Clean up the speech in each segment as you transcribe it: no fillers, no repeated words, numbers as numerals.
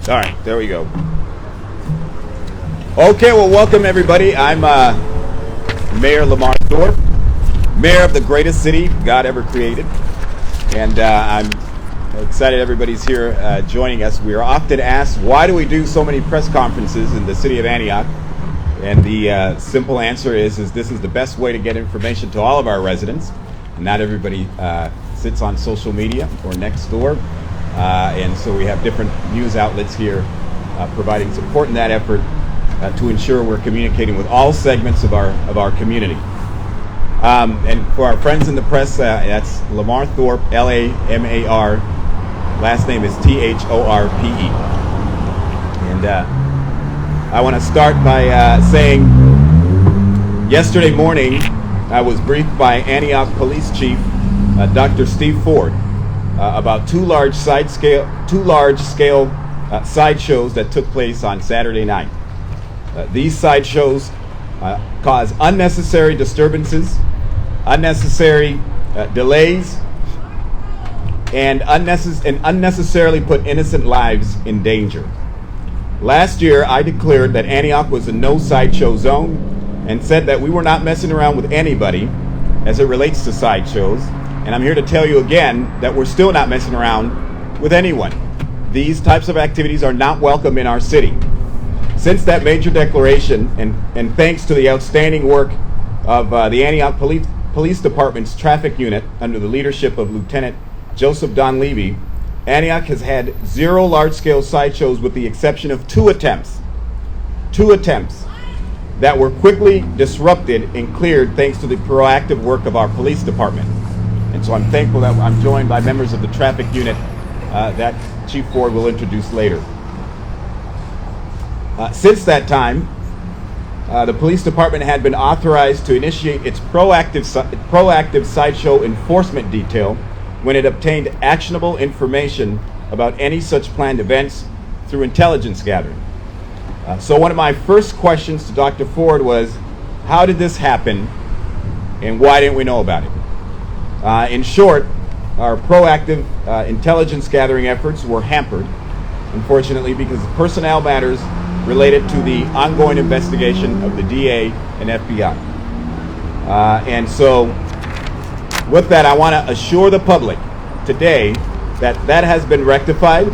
All right, there we go. Okay, well, welcome everybody. I'm Mayor Lamar Thorpe, mayor of the greatest city God ever created, and I'm excited everybody's here joining us. We are often asked, why do we do so many press conferences in the city of Antioch? And the simple answer is this is the best way to get information to all of our residents. Not everybody sits on social media or next door. And so we have different news outlets here providing support in that effort to ensure we're communicating with all segments of our community. And for our friends in the press, that's Lamar Thorpe, Lamar. Last name is Thorpe. And I want to start by saying yesterday morning I was briefed by Antioch Police Chief Dr. Steve Ford about two large-scale sideshows that took place on Saturday night. These sideshows cause unnecessary disturbances, unnecessary delays, and unnecessarily put innocent lives in danger. Last year, I declared that Antioch was a no sideshow zone and said that we were not messing around with anybody as it relates to sideshows. And I'm here to tell you again that we're still not messing around with anyone. These types of activities are not welcome in our city. Since that major declaration, and thanks to the outstanding work of the Antioch Police Department's traffic unit under the leadership of Lieutenant Joseph Don Levy, Antioch has had 0 large-scale sideshows with the exception of two attempts that were quickly disrupted and cleared thanks to the proactive work of our police department. And so I'm thankful that I'm joined by members of the traffic unit that Chief Ford will introduce later. Since that time, the police department had been authorized to initiate its proactive sideshow enforcement detail when it obtained actionable information about any such planned events through intelligence gathering. So one of my first questions to Dr. Ford was, how did this happen and why didn't we know about it? In short, our proactive intelligence gathering efforts were hampered, unfortunately, because of personnel matters related to the ongoing investigation of the DA and FBI. And so with that, I want to assure the public today that that has been rectified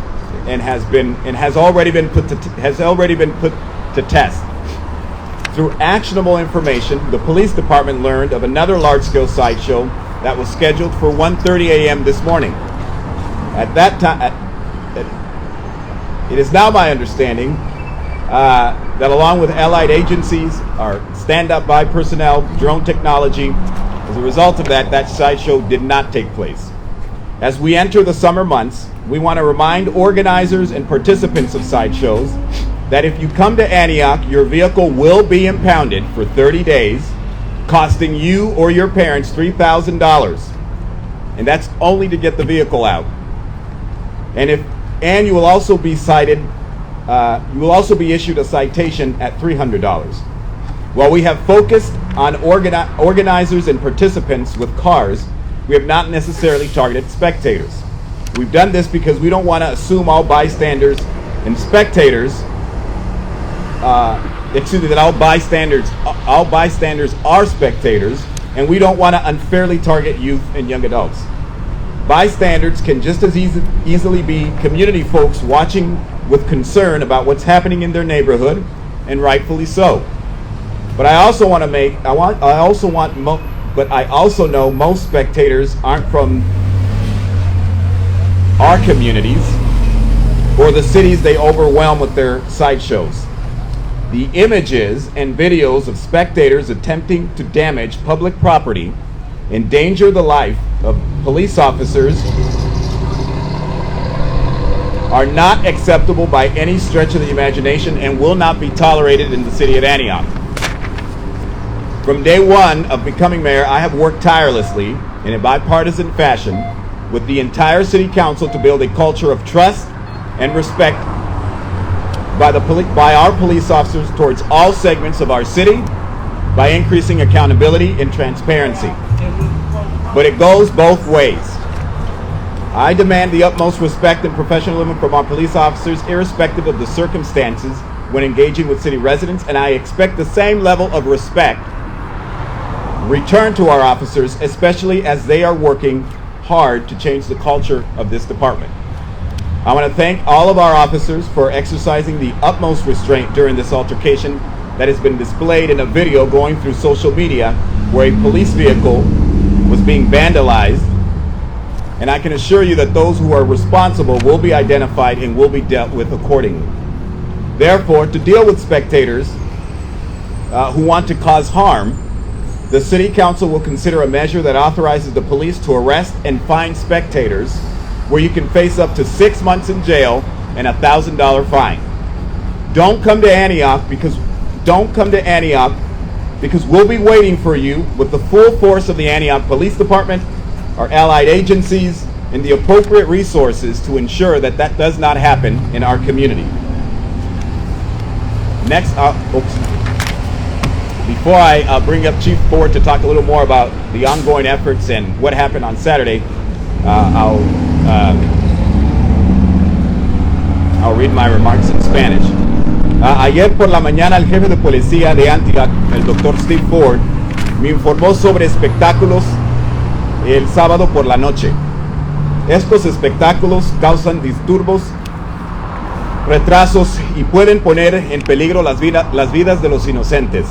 and has already been put to test. Through actionable information, the police department learned of another large-scale sideshow that was scheduled for 1:30 a.m. this morning. At that time, it is now my understanding that along with allied agencies, our stand-up-by personnel, drone technology, as a result of that sideshow did not take place. As we enter the summer months, we want to remind organizers and participants of sideshows that if you come to Antioch, your vehicle will be impounded for 30 days, costing you or your parents $3,000. And that's only to get the vehicle out. And you will also be cited, you will also be issued a citation at $300. While we have focused on organizers and participants with cars, we have not necessarily targeted spectators. We've done this because we don't want to assume all bystanders and spectators, that all bystanders are spectators, and we don't want to unfairly target youth and young adults. Bystanders can just as easily be community folks watching with concern about what's happening in their neighborhood, and rightfully so. But I also know most spectators aren't from our communities or the cities they overwhelm with their sideshows. The images and videos of spectators attempting to damage public property, endanger the life of police officers, are not acceptable by any stretch of the imagination and will not be tolerated in the city of Antioch. From day one of becoming mayor, I have worked tirelessly in a bipartisan fashion with the entire city council to build a culture of trust and respect by our police officers towards all segments of our city by increasing accountability and transparency. But it goes both ways. I demand the utmost respect and professionalism from our police officers, irrespective of the circumstances, when engaging with city residents, and I expect the same level of respect returned to our officers, especially as they are working hard to change the culture of this department. I want to thank all of our officers for exercising the utmost restraint during this altercation that has been displayed in a video going through social media where a police vehicle was being vandalized, and I can assure you that those who are responsible will be identified and will be dealt with accordingly. Therefore, to deal with spectators who want to cause harm, the City Council will consider a measure that authorizes the police to arrest and fine spectators, where you can face up to 6 months in jail and a $1,000 fine. Don't come to Antioch because we'll be waiting for you with the full force of the Antioch Police Department, our allied agencies, and the appropriate resources to ensure that that does not happen in our community. Next, before I bring up Chief Ford to talk a little more about the ongoing efforts and what happened on Saturday, I'll read my remarks in Spanish. Ayer por la mañana el jefe de policía de Antioch, el Dr. Steve Ford, me informó sobre espectáculos el sábado por la noche. Estos espectáculos causan disturbios, retrasos y pueden poner en peligro las vidas de los inocentes.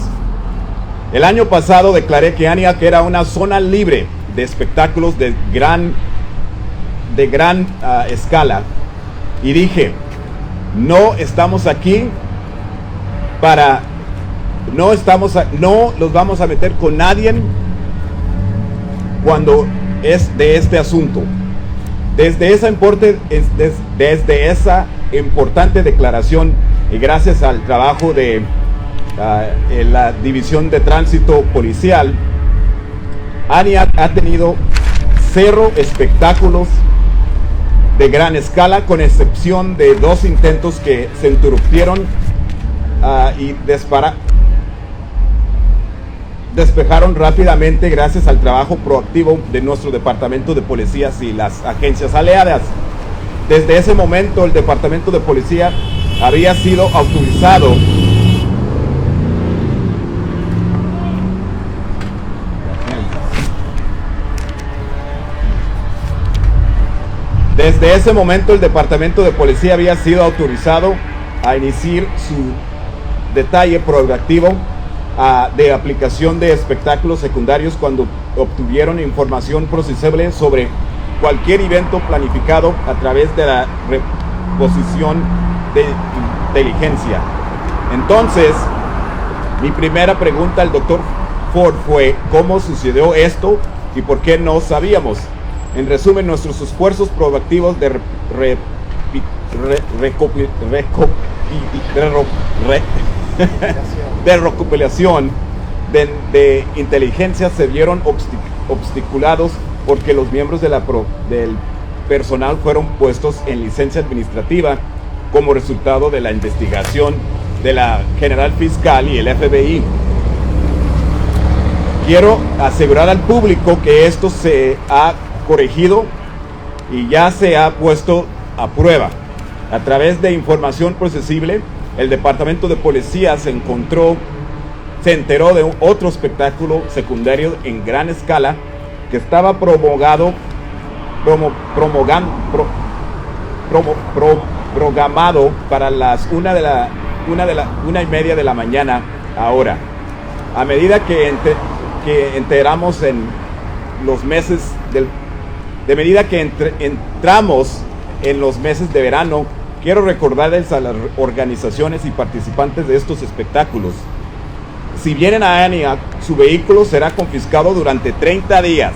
El año pasado declaré que Antioch era una zona libre de espectáculos de gran escala y dije, no estamos aquí no los vamos a meter con nadie cuando es de este asunto. Desde esa importante declaración y gracias al trabajo de la División de Tránsito Policial, Antioch ha tenido 0 espectáculos de gran escala, con excepción de 2 intentos que se interrumpieron y despejaron rápidamente gracias al trabajo proactivo de nuestro departamento de policías y las agencias aliadas. Desde ese momento el departamento de policía había sido autorizado a iniciar su detalle proactivo de aplicación de espectáculos secundarios cuando obtuvieron información procesable sobre cualquier evento planificado a través de la reposición de inteligencia. Entonces, mi primera pregunta al Dr. Ford fue: ¿cómo sucedió esto y por qué no sabíamos? En resumen, nuestros esfuerzos proactivos de recopilación de inteligencia se vieron obstaculados porque los miembros del personal fueron puestos en licencia administrativa como resultado de la investigación de la General Fiscal y el FBI. Quiero asegurar al público que esto se ha corregido y ya se ha puesto a prueba. A través de información procesible, el departamento de policía se enteró de otro espectáculo secundario en gran escala que estaba programado para las 1:30 de la mañana ahora. A medida que entramos en los meses entramos en los meses de verano, quiero recordarles a las organizaciones y participantes de estos espectáculos: si vienen a Antioch, su vehículo será confiscado durante 30 días,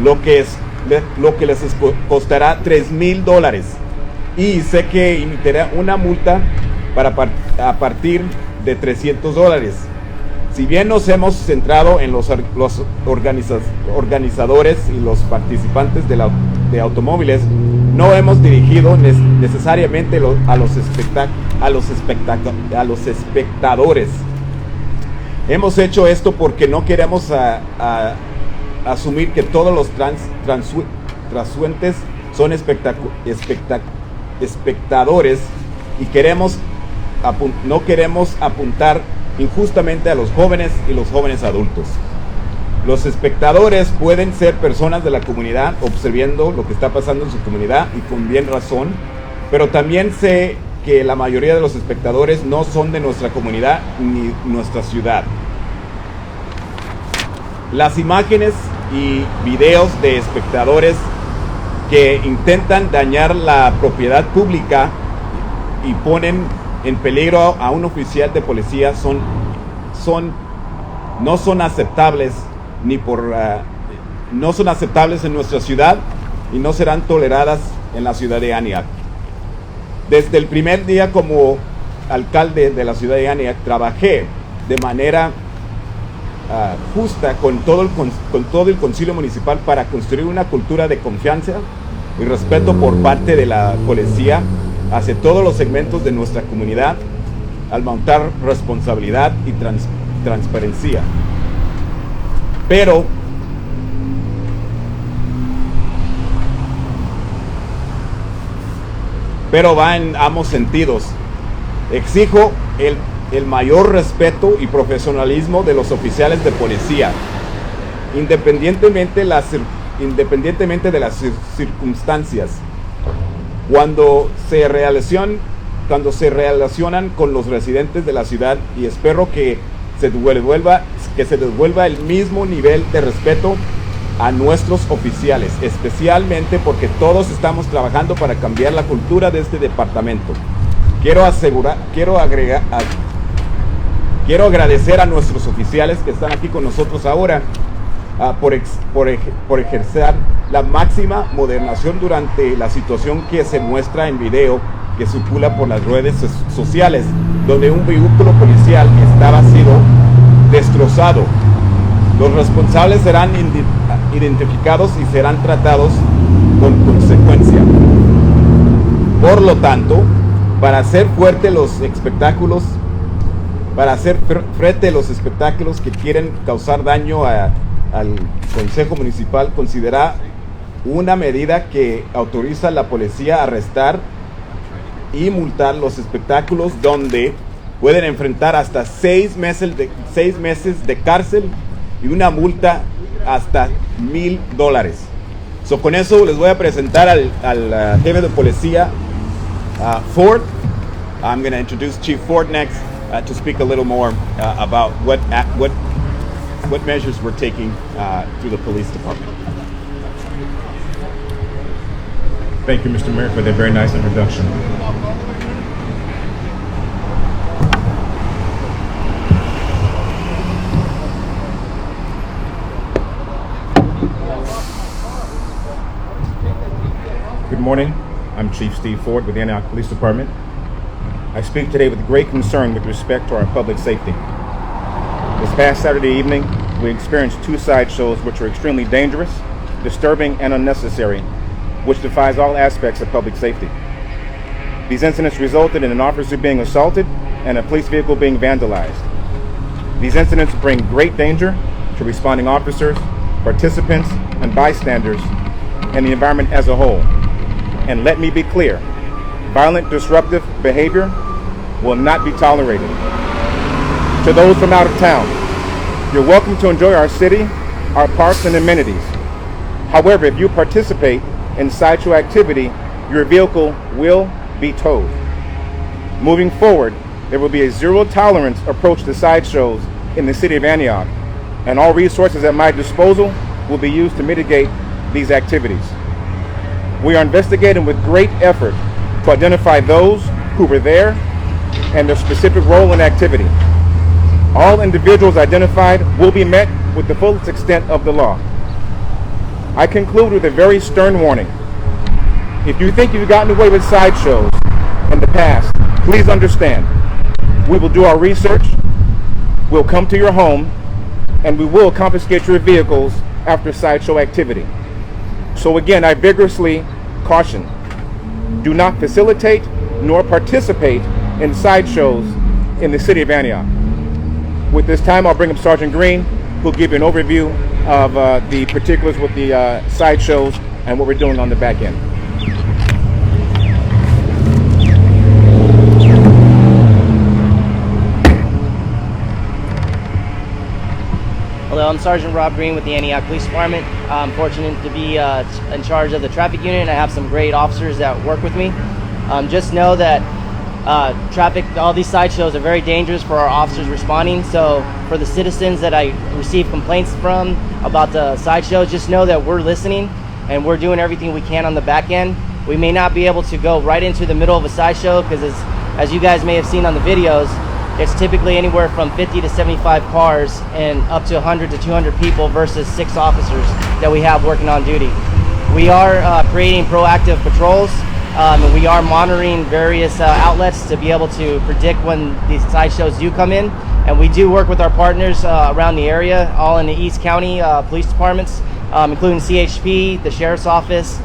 lo que les costará $3,000, y sé que emitirá una multa a partir de $300. Si bien nos hemos centrado en los organizadores y los participantes de automóviles, no hemos dirigido necesariamente a los espectadores. Hemos hecho esto porque no queremos asumir que todos los transuentes son espectadores y no queremos apuntar injustamente a los jóvenes y los jóvenes adultos. Los espectadores pueden ser personas de la comunidad observando lo que está pasando en su comunidad y con bien razón, pero también sé que la mayoría de los espectadores no son de nuestra comunidad ni nuestra ciudad. Las imágenes y videos de espectadores que intentan dañar la propiedad pública y ponen en peligro a un oficial de policía no son aceptables no son aceptables en nuestra ciudad y no serán toleradas en la ciudad de Antioch. Desde el primer día como alcalde de la ciudad de Antioch trabajé de manera justa con todo el concilio municipal para construir una cultura de confianza y respeto por parte de la policía hacia todos los segmentos de nuestra comunidad al montar responsabilidad y transparencia. Pero va en ambos sentidos. Exijo el mayor respeto y profesionalismo de los oficiales de policía, independientemente de las circunstancias, cuando se relacionan con los residentes de la ciudad, y espero que se devuelva el mismo nivel de respeto a nuestros oficiales, especialmente porque todos estamos trabajando para cambiar la cultura de este departamento. Quiero agradecer a nuestros oficiales que están aquí con nosotros ahora por ejercer la máxima modernación durante la situación que se muestra en video que circula por las redes sociales, donde un vehículo policial estaba siendo destrozado. Los responsables serán identificados y serán tratados con consecuencia. Por lo tanto, para hacer frente a los espectáculos que quieren causar daño al Consejo Municipal, considera una medida que autoriza a la policía a arrestar y multar los espectáculos, donde pueden enfrentar hasta 6 meses de cárcel y una multa hasta $1,000. Con eso les voy a presentar al jefe de policía, Ford. I'm going to introduce Chief Ford next to speak a little more about what measures we're taking through the police department. Thank you, Mr. Mayor, for that very nice introduction. Good morning. I'm Chief Steve Ford with the Antioch Police Department. I speak today with great concern with respect to our public safety. This past Saturday evening, we experienced 2 sideshows which were extremely dangerous, disturbing, and unnecessary, which defies all aspects of public safety. These incidents resulted in an officer being assaulted and a police vehicle being vandalized. These incidents bring great danger to responding officers, participants, and bystanders, and the environment as a whole. And let me be clear, violent, disruptive behavior will not be tolerated. To those from out of town, you're welcome to enjoy our city, our parks, and amenities. However, if you participate in sideshow activity, your vehicle will be towed. Moving forward, there will be a zero-tolerance approach to sideshows in the city of Antioch, and all resources at my disposal will be used to mitigate these activities. We are investigating with great effort to identify those who were there and their specific role in activity. All individuals identified will be met with the fullest extent of the law. I conclude with a very stern warning. If you think you've gotten away with sideshows in the past, please understand. We will do our research, we'll come to your home, and we will confiscate your vehicles after sideshow activity. So again, I vigorously caution, do not facilitate nor participate in sideshows in the city of Antioch. With this time, I'll bring up Sergeant Green, who'll give you an overview of the particulars with the sideshows and what we're doing on the back end. Hello, I'm Sergeant Rob Green with the Antioch Police Department. I'm fortunate to be in charge of the traffic unit, and I have some great officers that work with me. Just know that all these sideshows are very dangerous for our officers responding. So for the citizens that I receive complaints from about the sideshows, just know that we're listening and we're doing everything we can on the back end. We may not be able to go right into the middle of a sideshow because as you guys may have seen on the videos, it's typically anywhere from 50 to 75 cars and up to 100 to 200 people versus 6 officers that we have working on duty. We are creating proactive patrols, and we are monitoring various outlets to be able to predict when these sideshows do come in. And we do work with our partners around the area, all in the East County police departments, including CHP, the Sheriff's Office.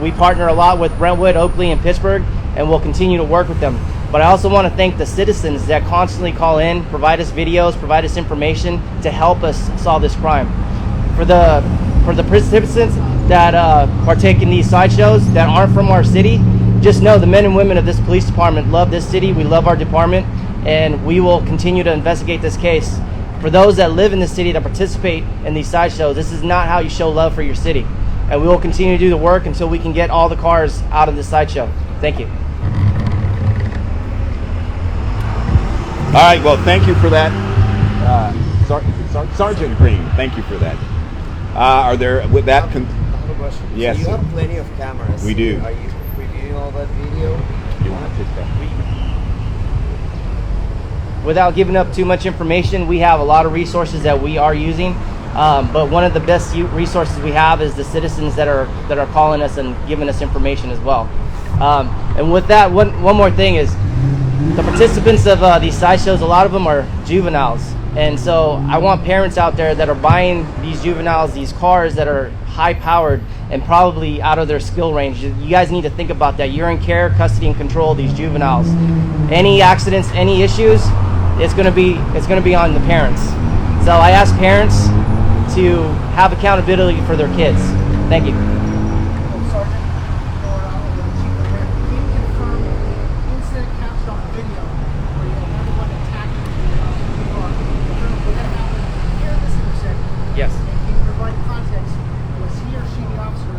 We partner a lot with Brentwood, Oakley, and Pittsburgh, and we'll continue to work with them. But I also want to thank the citizens that constantly call in, provide us videos, provide us information to help us solve this crime. For the participants that partake in these sideshows that aren't from our city, just know the men and women of this police department love this city, we love our department, and we will continue to investigate this case. For those that live in the city that participate in these sideshows, this is not how you show love for your city. And we will continue to do the work until we can get all the cars out of this sideshow. Thank you. All right, well, thank you for that, Sergeant Green. Thank you for that. Are there, with that... I have a question. Yes. So you have plenty of cameras. We do. Are you reviewing all that video? You want to take that? Without giving up too much information, we have a lot of resources that we are using. But one of the best resources we have is the citizens that are calling us and giving us information as well. And with that, one more thing is, the participants of these sideshows, a lot of them are juveniles. And so I want parents out there that are buying these juveniles, these cars that are high powered and probably out of their skill range. You guys need to think about that. You're in care, custody, and control of these juveniles. Any accidents, any issues, it's gonna be on the parents. So I ask parents to have accountability for their kids. Thank you. Yes. Can you provide context? Was he or she the officer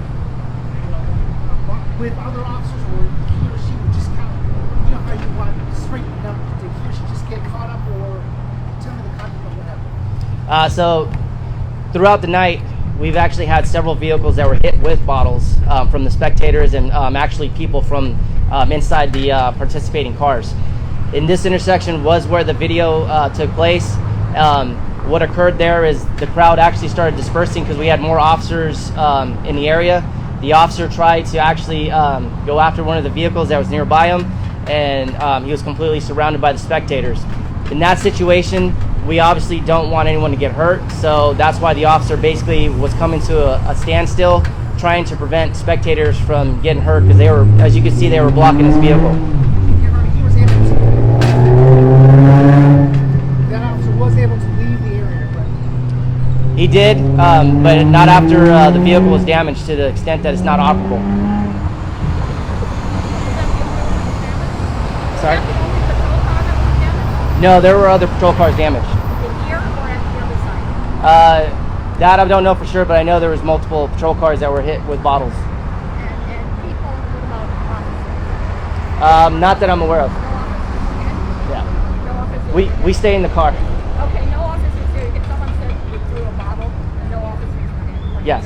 with other officers, or he or she would just kind of, how you want to straighten it up? Did he or she just get caught up, or tell me the context of what happened? So throughout the night, we've actually had several vehicles that were hit with bottles from the spectators and actually people from inside the participating cars. In this intersection was where the video took place. What occurred there is the crowd actually started dispersing because we had more officers in the area. The officer tried to actually go after one of the vehicles that was nearby him, and he was completely surrounded by the spectators. In that situation, we obviously don't want anyone to get hurt, so that's why the officer basically was coming to a standstill, trying to prevent spectators from getting hurt because they were, as you can see, they were blocking his vehicle. He was able to. That officer was able to leave the area, right? He did, but not after the vehicle was damaged to the extent that it's not operable. Sorry? No, there were other patrol cars damaged. In here or at the other side? That I don't know for sure, but I know there was multiple patrol cars that were hit with bottles. And people, what about officers? Not that I'm aware of. No officers? Yeah. No officers? We stay in the car. Okay, no officers here. If someone said you threw a bottle, no officers were in. Yes.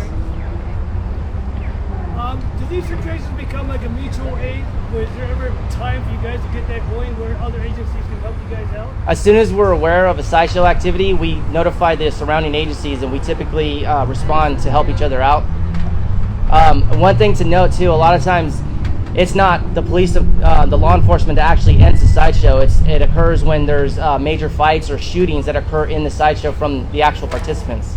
Do these situations become like a mutual aid? Was there ever time for you guys to get that going where other agencies can help you guys out? As soon as we're aware of a sideshow activity, we notify the surrounding agencies, and we typically respond to help each other out. One thing to note too, a lot of times it's not the police, the law enforcement that actually ends the sideshow. It occurs when there's major fights or shootings that occur in the sideshow from the actual participants.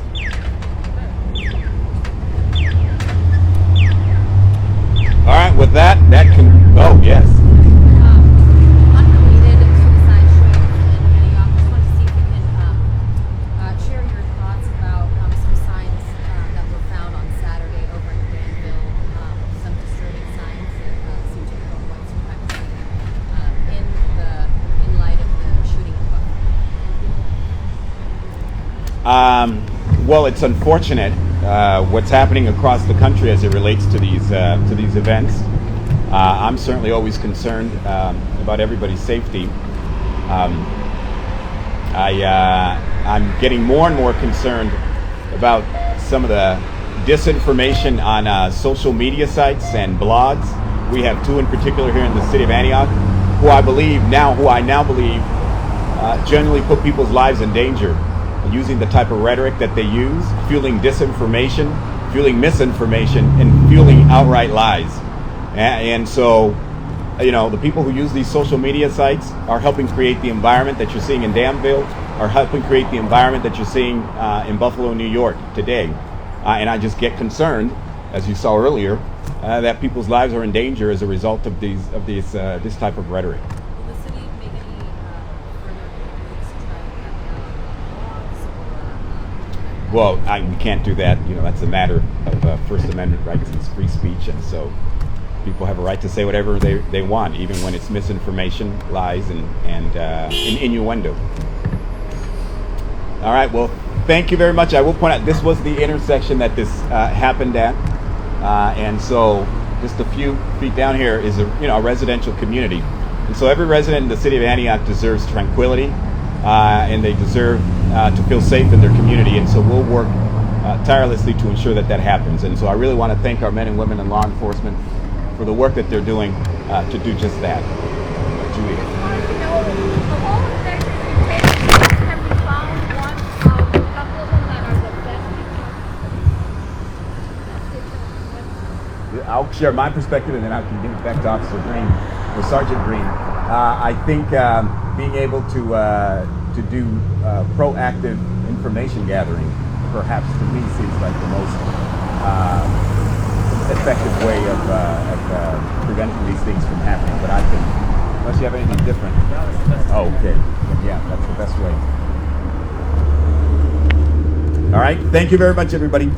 All right, with that can, oh, yes. Unrelated to the sideshow and Antioch, I just wanted to see if you can share your thoughts about some signs that were found on Saturday over in Granville, some disturbing signs that seem to promote white supremacy in light of the shooting in Buffalo. Well, it's unfortunate what's happening across the country as it relates to these events. I'm certainly always concerned about everybody's safety. I'm getting more and more concerned about some of the disinformation on social media sites and blogs. We have two in particular here in the city of Antioch, who I now believe genuinely put people's lives in danger, using the type of rhetoric that they use, fueling disinformation, fueling misinformation, and fueling outright lies. And so, the people who use these social media sites are helping create the environment that you're seeing in Danville, are helping create the environment that you're seeing in Buffalo, New York today. And I just get concerned, as you saw earlier, that people's lives are in danger as a result of this type of rhetoric. Will the city make any further moves to try to cut down blogs or? Well, we can't do that. That's a matter of First Amendment rights and free speech, and so people have a right to say whatever they want, even when it's misinformation, lies, and innuendo. All right. Well, thank you very much. I will point out this was the intersection that this happened at, and so just a few feet down here is a residential community, and so every resident in the city of Antioch deserves tranquility, and they deserve to feel safe in their community, and so we'll work tirelessly to ensure that happens. And so I really want to thank our men and women in law enforcement for the work that they're doing to do just that. Julie. Of all the measures you take, have you found one of a couple of them that are the best? I'll share my perspective, and then I can give it back to Officer Green or Sergeant Green. I think being able to do proactive information gathering, perhaps to me, seems like the most effective way of preventing these things from happening. But I think, unless you have anything different. Oh, okay. Yeah, that's the best way. All right. Thank you very much, everybody.